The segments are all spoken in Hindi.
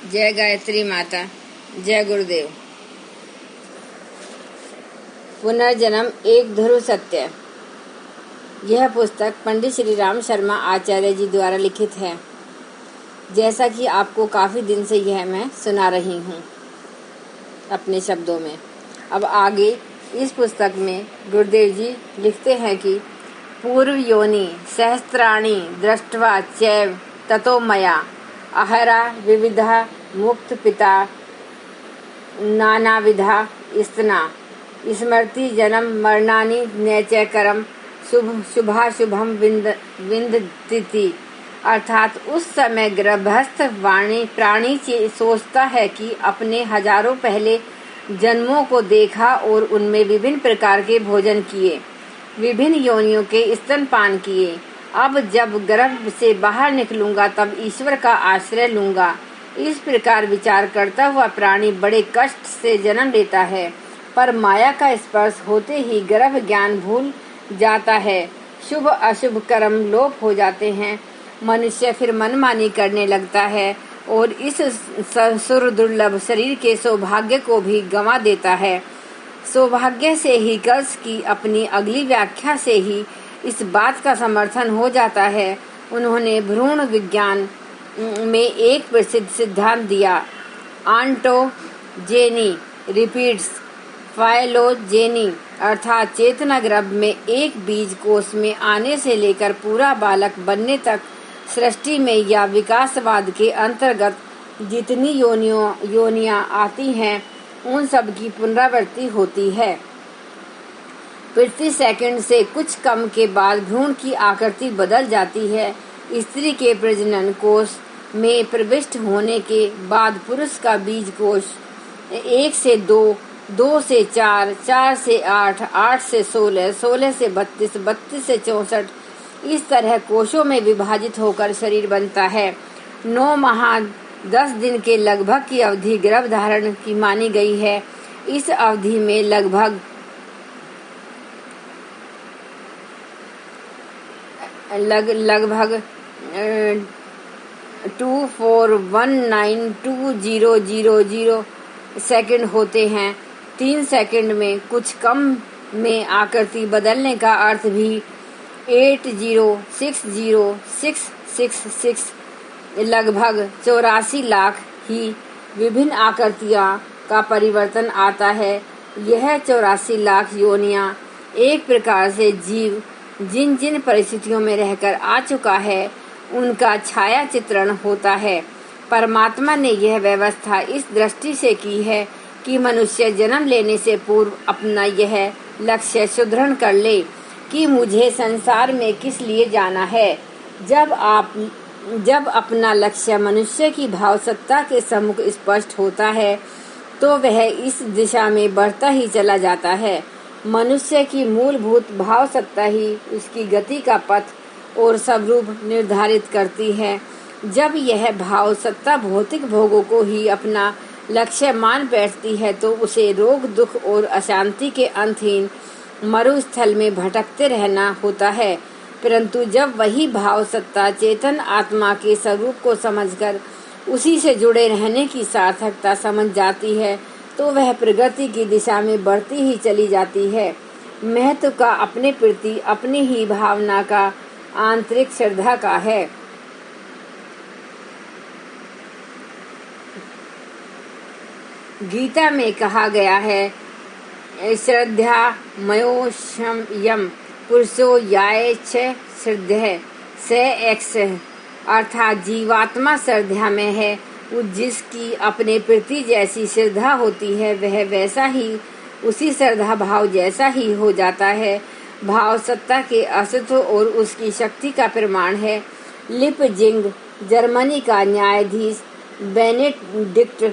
जय गायत्री माता, जय गुरुदेव। पुनर्जन्म एक ध्रुव सत्य। यह पुस्तक पंडित श्री राम शर्मा आचार्य जी द्वारा लिखित है। जैसा कि आपको काफ़ी दिन से यह मैं सुना रही हूँ अपने शब्दों में। अब आगे इस पुस्तक में गुरुदेव जी लिखते हैं कि पूर्व योनि सहस्त्राणि दृष्ट्वा चैव ततो मया अहरा विविधा मुक्त पिता नानाविधा स्तना स्मृति जन्म मरणानि नैचकरम शुभाशुभम विन्दति। अर्थात उस समय गर्भस्थ प्राणी सोचता है कि अपने हजारों पहले जन्मों को देखा और उनमें विभिन्न प्रकार के भोजन किए, विभिन्न योनियों के स्तनपान किए। अब जब गर्भ से बाहर निकलूंगा तब ईश्वर का आश्रय लूंगा। इस प्रकार विचार करता हुआ प्राणी बड़े कष्ट से जन्म लेता है, पर माया का स्पर्श होते ही गर्भ ज्ञान भूल जाता है, शुभ अशुभ कर्म लोप हो जाते हैं। मनुष्य फिर मनमानी करने लगता है और इस सुर दुर्लभ शरीर के सौभाग्य को भी गंवा देता है। सौभाग्य से ही कल्स की अपनी अगली व्याख्या से ही इस बात का समर्थन हो जाता है। उन्होंने भ्रूण विज्ञान में एक प्रसिद्ध सिद्धांत दिया, ऑन्टोजेनी रिपीट्स फाइलोजेनी, अर्थात चेतना गर्भ में एक बीज कोष में आने से लेकर पूरा बालक बनने तक सृष्टि में या विकासवाद के अंतर्गत जितनी योनियां आती हैं उन सब की पुनरावृत्ति होती है। प्रति सेकंड से कुछ कम के बाद भ्रूण की आकृति बदल जाती है। स्त्री के प्रजनन कोष में प्रविष्ट होने के बाद पुरुष का बीज कोष 1 से 2, 2 से 4, 4 से 8, 8 से 16, 16 से 32, 32 से 64 इस तरह कोषों में विभाजित होकर शरीर बनता है। 9 माह 10 दिन के लगभग की अवधि गर्भ धारण की मानी गई है। इस अवधि में लगभग लगभग 2419200 सेकंड होते हैं। 3 सेकंड में कुछ कम में आकृति बदलने का अर्थ भी 8060666 लगभग 84 लाख ही विभिन्न आकृतियां का परिवर्तन आता है। यह 84 लाख योनियां एक प्रकार से जीव जिन जिन परिस्थितियों में रहकर आ चुका है उनका छाया चित्रण होता है। परमात्मा ने यह व्यवस्था इस दृष्टि से की है कि मनुष्य जन्म लेने से पूर्व अपना यह लक्ष्य सुदृढ़ कर ले कि मुझे संसार में किस लिए जाना है। जब अपना लक्ष्य मनुष्य की भाव सत्ता के सम्मुख स्पष्ट होता है तो वह इस दिशा में बढ़ता ही चला जाता है। मनुष्य की मूलभूत भाव सत्ता ही उसकी गति का पथ और स्वरूप निर्धारित करती है। जब यह भाव सत्ता भौतिक भोगों को ही अपना लक्ष्य मान बैठती है तो उसे रोग दुख और अशांति के अंतहीन मरुस्थल में भटकते रहना होता है। परंतु जब वही भाव सत्ता चेतन आत्मा के स्वरूप को समझकर उसी से जुड़े रहने की सार्थकता समझ जाती है तो वह प्रगति की दिशा में बढ़ती ही चली जाती है। महत्व का अपने प्रति अपनी ही भावना का आंतरिक श्रद्धा का है। गीता में कहा गया है, श्रद्धा मयोषयम पुरुषो याय च श्रद्धे स एक्स, अर्थात जीवात्मा श्रद्धा में है। जिसकी अपने प्रति जैसी श्रद्धा होती है वह वैसा ही उसी श्रद्धा भाव जैसा ही हो जाता है। भाव सत्ता के अस्तित्व और उसकी शक्ति का प्रमाण है। लिपजिंग जर्मनी का न्यायाधीश बेनेडिक्ट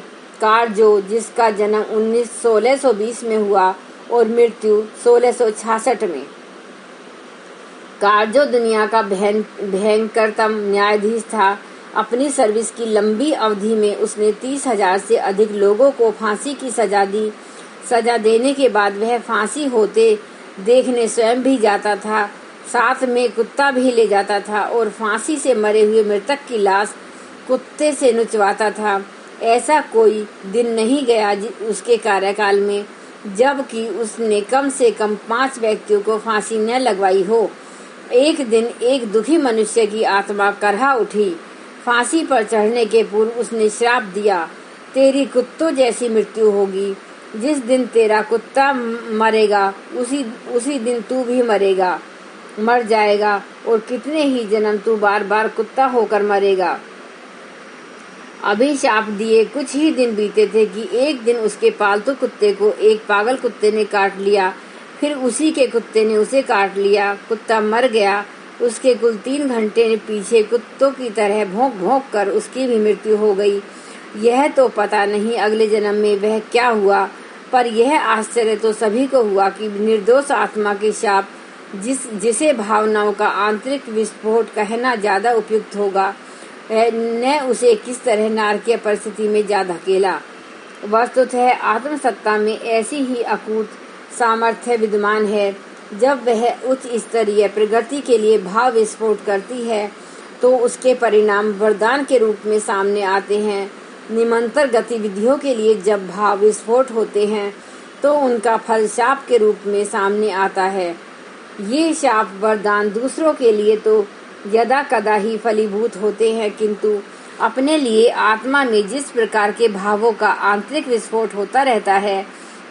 कार्जो, जिसका जन्म 1620 में हुआ और मृत्यु 1666 में। कार्जो दुनिया का भयंकरतम न्यायाधीश था। अपनी सर्विस की लंबी अवधि में उसने 30,000 से अधिक लोगों को फांसी की सजा दी। सजा देने के बाद वह फांसी होते देखने स्वयं भी जाता था, साथ में कुत्ता भी ले जाता था और फांसी से मरे हुए मृतक की लाश कुत्ते से नुचवाता था। ऐसा कोई दिन नहीं गया उसके कार्यकाल में जबकि उसने कम से कम 5 व्यक्तियों को फांसी न लगवाई हो। एक दिन एक दुखी मनुष्य की आत्मा करहा उठी। फांसी पर चढ़ने के पूर्व उसने श्राप दिया, तेरी कुत्तों जैसी मृत्यु होगी। जिस दिन तेरा कुत्ता मरेगा उसी दिन तू भी मर जाएगा और कितने ही जन्म तू बार बार कुत्ता होकर मरेगा। अभिशाप दिए कुछ ही दिन बीते थे कि एक दिन उसके पालतू कुत्ते को एक पागल कुत्ते ने काट लिया। फिर उसी के कुत्ते ने उसे काट लिया। कुत्ता मर गया। उसके कुल 3 घंटे पीछे कुत्तों की तरह भौंक भौंक कर उसकी भी मृत्यु हो गई। यह तो पता नहीं अगले जन्म में वह क्या हुआ, पर यह आश्चर्य तो सभी को हुआ कि निर्दोष आत्मा के शाप जिसे भावनाओं का आंतरिक विस्फोट कहना ज्यादा उपयुक्त होगा, ने उसे किस तरह नारकीय परिस्थिति में जा धकेला। वस्तुतः आत्मसत्ता में ऐसी ही अकूट सामर्थ्य विद्यमान है। जब वह उच्च स्तरीय प्रगति के लिए भाव विस्फोट करती है तो उसके परिणाम वरदान के रूप में सामने आते हैं। निरंतर गतिविधियों के लिए जब भाव विस्फोट होते हैं तो उनका फल शाप के रूप में सामने आता है। ये शाप वरदान दूसरों के लिए तो यदा कदा ही फलीभूत होते हैं, किंतु अपने लिए आत्मा में जिस प्रकार के भावों का आंतरिक विस्फोट होता रहता है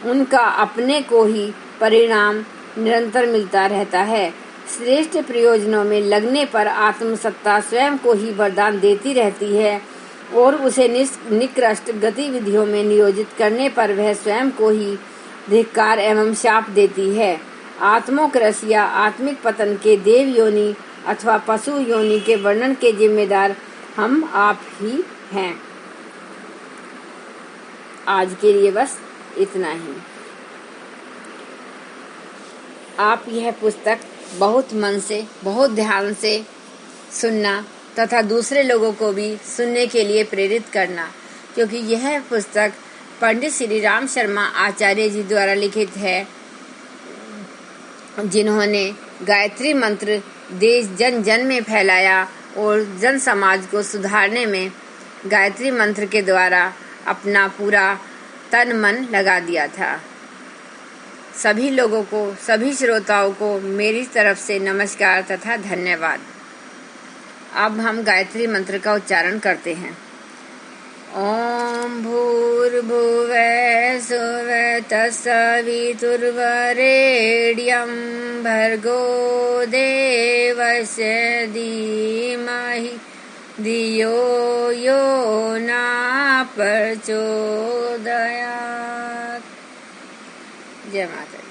उनका अपने को ही परिणाम निरंतर मिलता रहता है। श्रेष्ठ प्रयोजनों में लगने पर आत्मसत्ता स्वयं को ही वरदान देती रहती है और उसे निकृष्ट गतिविधियों में नियोजित करने पर वह स्वयं को ही धिक्कार एवं शाप देती है। आत्मोक्रस या आत्मिक पतन के देव योनि अथवा पशु योनि के वर्णन के जिम्मेदार हम आप ही हैं। आज के लिए बस इतना ही। आप यह पुस्तक बहुत मन से, बहुत ध्यान से सुनना तथा दूसरे लोगों को भी सुनने के लिए प्रेरित करना, क्योंकि यह पुस्तक पंडित श्री राम शर्मा आचार्य जी द्वारा लिखित है, जिन्होंने गायत्री मंत्र देश जन जन में फैलाया और जन समाज को सुधारने में गायत्री मंत्र के द्वारा अपना पूरा तन मन लगा दिया था। सभी लोगों को, सभी श्रोताओं को मेरी तरफ से नमस्कार तथा धन्यवाद। अब हम गायत्री मंत्र का उच्चारण करते हैं। ओम भूर्भुवः सुवः तत्सवितुर्वरेण्यं भर्गो देवस्य धीमहि धियो यो न प्रचोदयात्। जय माता दी।